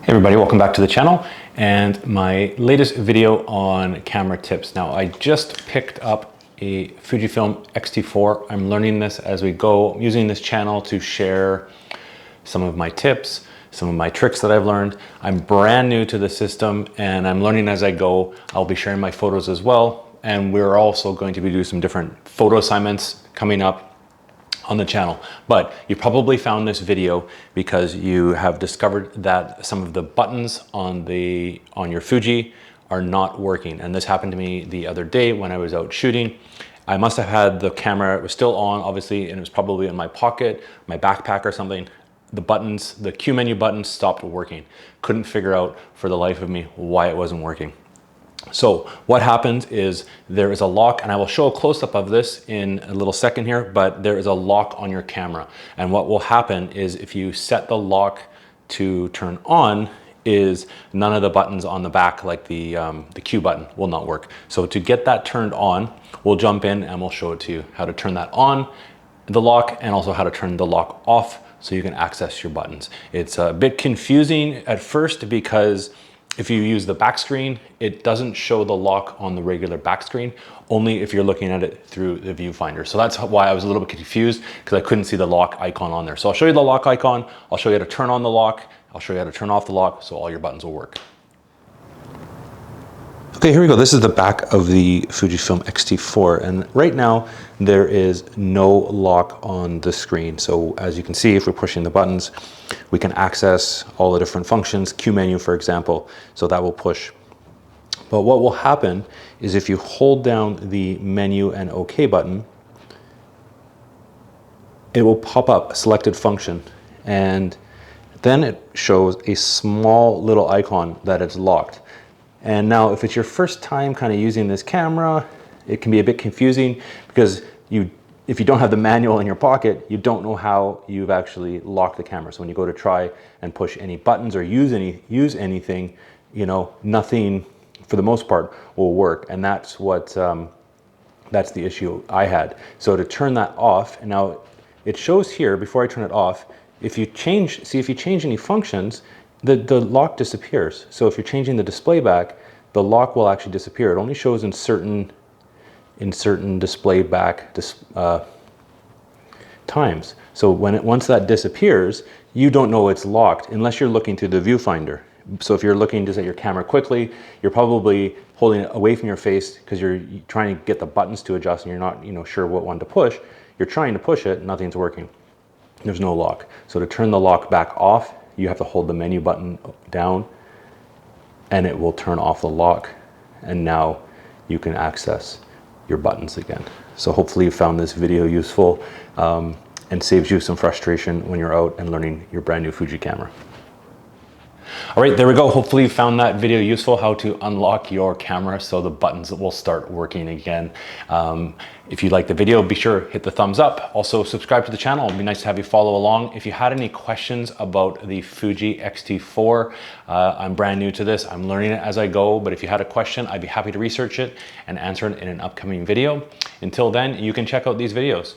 Hey everybody, welcome back to the channel and my latest video on camera tips. Now I just picked up a Fujifilm X-T4. I'm learning this as we go. I'm using this channel to share some of my tips, some of my tricks that I've learned. I'm brand new to the system and I'm learning as I go. I'll be sharing my photos as well. And we're also going to be doing some different photo assignments coming up on the channel. But you probably found this video because you have discovered that some of the buttons on your Fuji are not working. And this happened to me the other day when I was out shooting. I must have had the camera, it was still on obviously, and it was probably in my pocket, my backpack or something. The buttons, the Q menu buttons stopped working. Couldn't figure out for the life of me why it wasn't working. So what happens is there is a lock, and I will show a close-up of this in a little second here, but there is a lock on your camera. And what will happen is if you set the lock to turn on, is none of the buttons on the back, like the Q button, will not work. So to get that turned on, we'll jump in and we'll show it to you, how to turn that on, the lock, and also how to turn the lock off so you can access your buttons. It's a bit confusing at first because if you use the back screen, it doesn't show the lock on the regular back screen, only if you're looking at it through the viewfinder. So that's why I was a little bit confused, because I couldn't see the lock icon on there. So I'll show you the lock icon, I'll show you how to turn on the lock, I'll show you how to turn off the lock, so all your buttons will work. Okay, here we go. This is the back of the Fujifilm X-T4, and right now there is no lock on the screen. So as you can see, if we're pushing the buttons, we can access all the different functions, Q menu for example, so that will push. But what will happen is if you hold down the menu and OK button, it will pop up a selected function, and then it shows a small little icon that it's locked. And now if it's your first time kind of using this camera, it can be a bit confusing because if you don't have the manual in your pocket, you don't know how you've actually locked the camera. So when you go to try and push any buttons or use anything, you know, nothing for the most part will work. And that's the issue I had. So to turn that off, and now it shows here before I turn it off, if you change any functions, the lock disappears. So if you're changing the display back, the lock will actually disappear. It only shows in certain display back times. So once that disappears, you don't know it's locked unless you're looking through the viewfinder. So if you're looking just at your camera quickly, you're probably holding it away from your face because you're trying to get the buttons to adjust and you're not sure what one to push. You're trying to push it, nothing's working. There's no lock. So to turn the lock back off, you have to hold the menu button down and it will turn off the lock, and now you can access your buttons again. So hopefully you found this video useful and saves you some frustration when you're out and learning your brand new Fuji camera. All right, there we go. Hopefully you found that video useful, how to unlock your camera so the buttons will start working again. If you liked the video, be sure to hit the thumbs up. Also subscribe to the channel. It'd be nice to have you follow along. If you had any questions about the Fuji X-T4, I'm brand new to this. I'm learning it as I go, but if you had a question, I'd be happy to research it and answer it in an upcoming video. Until then, you can check out these videos.